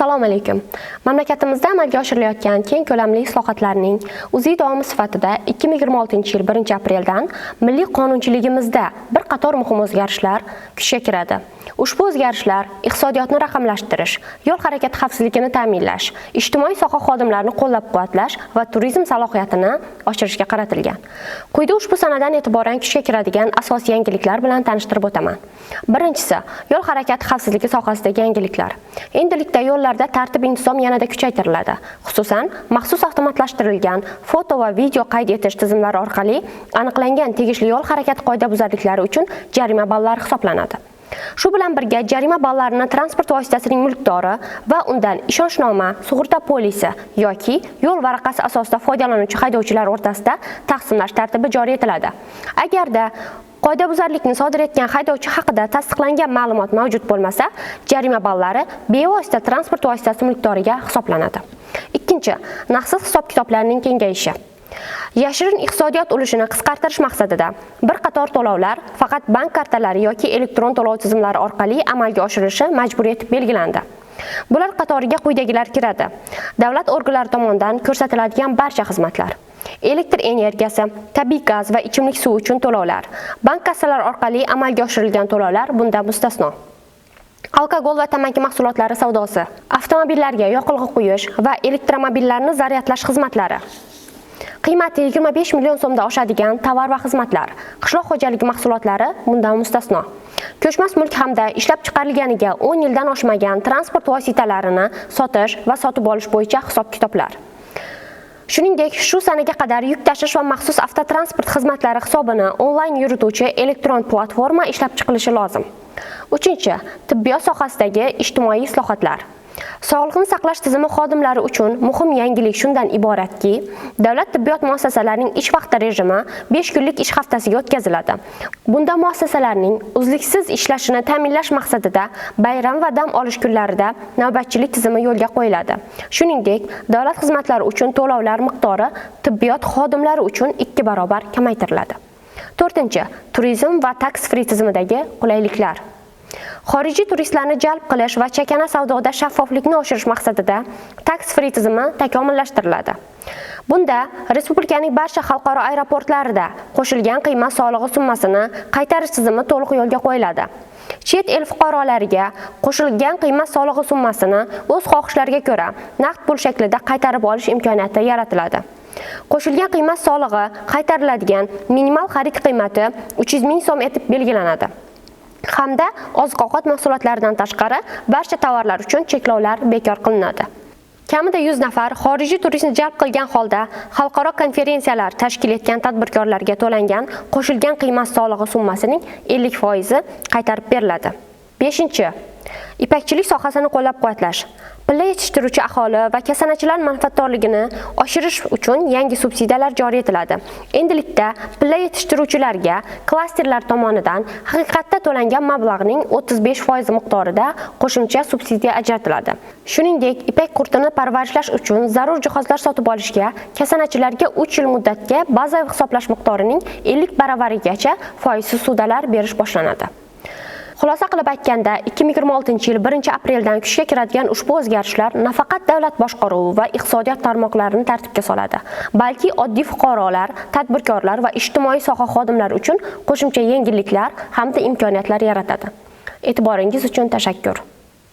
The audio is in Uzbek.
Assalomu alaykum. Mamlakatimizda amalga oshirilayotgan keng ko'lamli islohotlarning uzviy davomi sifatida 2026-yil 1-apreldan milliy qonunchiligimizda bir qator muhim o'zgarishlar kuchga kiradi. Ushbu o'zgarishlar iqtisodiyotni raqamlashtirish, yo'l harakati xavfsizligini ta'minlash, ijtimoiy soha xodimlarini qo'llab-quvvatlash va turizm salohiyatini oshirishga qaratilgan. Quyida ushbu sanadan e'tiboran kuchga kiradigan asosiy yangiliklar bilan tanishtirib o'taman. Birinchisi, yo'l harakati xavfsizligi sohasidagi yangiliklar. Endilikda yo'llarda tartib-intizom yanada kuchaytiriladi. Xususan, maxsus avtomatlashtirilgan foto va video qayd etish tizimlari orqali aniqlangan tegishli yo'l harakati qoidabuzarliklari uchun jarima ballari hisoblanadi. Shu bilan birga jarima ballarini transport vositasining mulkdori va undan ishonchnoma, sug'urta polisi yoki yo'l varaqasi asosida foydalanuvchi haydovchilar o'rtasida taqsimlash tartibi joriy etiladi. Agarda qoidabuzarlikni sodir etgan haydovchi haqida tasdiqlangan ma'lumot mavjud bo'lmasa, jarima ballari bevosita transport vositasi mulkdoriga hisoblanadi. Ikkinchi, naqdsiz hisob-kitoblarning kengayishi. Yashirin iqtisodiyot ulushini qisqartirish maqsadida bir qator to'lovlar faqat bank kartalari yoki elektron to'lov tizimlari orqali amalga oshirilishi majburiyati belgilandi. Bular qatoriga quyidagilar kiradi. Davlat organlari tomonidan ko'rsatiladigan barcha xizmatlar, elektr energiyasi, tabiiy gaz va ichimlik suvi uchun to'lovlar, bank kassalari orqali amalga oshirilgan to'lovlar bundan mustasno. Alkogol va tamaki mahsulotlari savdosi, avtomobillarga yoqilg'i quyish va elektromobillarni zaryadlash xizmatlari, qiymati 25 million so'mdan oshadigan tovar va xizmatlar, qishloq xo'jaligi mahsulotlari bundan mustasno. Ko'chmas mulk hamda ishlab chiqarilganiga 10 yildan oshmagan transport vositalarini sotish va sotib olish bo'yicha hisob-kitoblar. Shuningdek, shu sanaga qadar yuk tashish va maxsus avtotransport xizmatlari hisobini onlayn yurituvchi elektron platforma ishlab chiqilishi lozim. Uchinchi, tibbiyot sohasidagi ijtimoiy islohotlar. Sog'liqni saqlash tizimi xodimlari uchun muhim yangilik shundan iboratki, davlat tibbiyot muassasalarining ish vaqti rejimi 5 kunlik ish haftasiga o'tkaziladi. Bunda muassasalarning uzluksiz ishlashini ta'minlash maqsadida bayram va dam olish kunlarida navbatchilik tizimi yo'lga qo'yiladi. Shuningdek, davlat xizmatlari uchun to'lovlar miqdori tibbiyot xodimlari uchun 2 barobar kamaytiriladi. To'rtinchi, turizm va tax-free tizimidagi qulayliklar. Xorijiy turistlarni jalb qilish va chakana savdoda shaffoflikni oshirish maqsadida tax-free tizimi takomillashtiriladi. Bunda respublikaning barcha xalqaro aeroportlarida qo'shilgan qiymat solig'i summasini qaytarish tizimi to'liq yo'lga qo'yiladi. Chet el fuqarolariga qo'shilgan qiymat solig'i summasini o'z xohishlariga ko'ra naqd pul shaklida qaytarib olish imkoniyati yaratiladi. Qo'shilgan qiymat solig'i qaytariladigan minimal xarid qiymati 300 ming so'm etib belgilanadi. Hamda oziq-ovqat mahsulotlaridan tashqari barcha tovarlar uchun cheklovlar bekor qilinadi. Kamida 100 nafar xorijiy turistni jalb qilgan holda xalqaro konferensiyalar tashkil etgan tadbirkorlarga to'langan qo'shilgan qiymat solig'i summasining 50% qaytarib beriladi. 5. Ipakchilik sohasini qo'llab-quvvatlash. Pilla yetishtiruvchi aholi va kasanachilar manfaatdorligini oshirish uchun yangi subsidiyalar joriy etiladi. Endilikda pilla yetishtiruvchilarga klasterlar tomonidan haqiqatda to'langan mablag'ning 35% miqdorida qo'shimcha subsidiya ajratiladi. Shuningdek, ipak qurtini parvarishlash uchun zarur jihozlar sotib olishga kasanachilarga 3 yil muddatga bazaviy hisoblash miqdorining 50 baravarigacha foizsiz ssudalar berish boshlanadi. Xulosa qilib aytganda, 2026-yil 1-apreldan kuchga kiradigan ushbu o'zgarishlar nafaqat davlat boshqaruvi va iqtisodiyot tarmoqlarini tartibga soladi, balki oddiy fuqarolar, tadbirkorlar va ijtimoiy soha xodimlari uchun qo'shimcha yengilliklar hamda imkoniyatlar yaratadi. E'tiboringiz uchun tashakkur.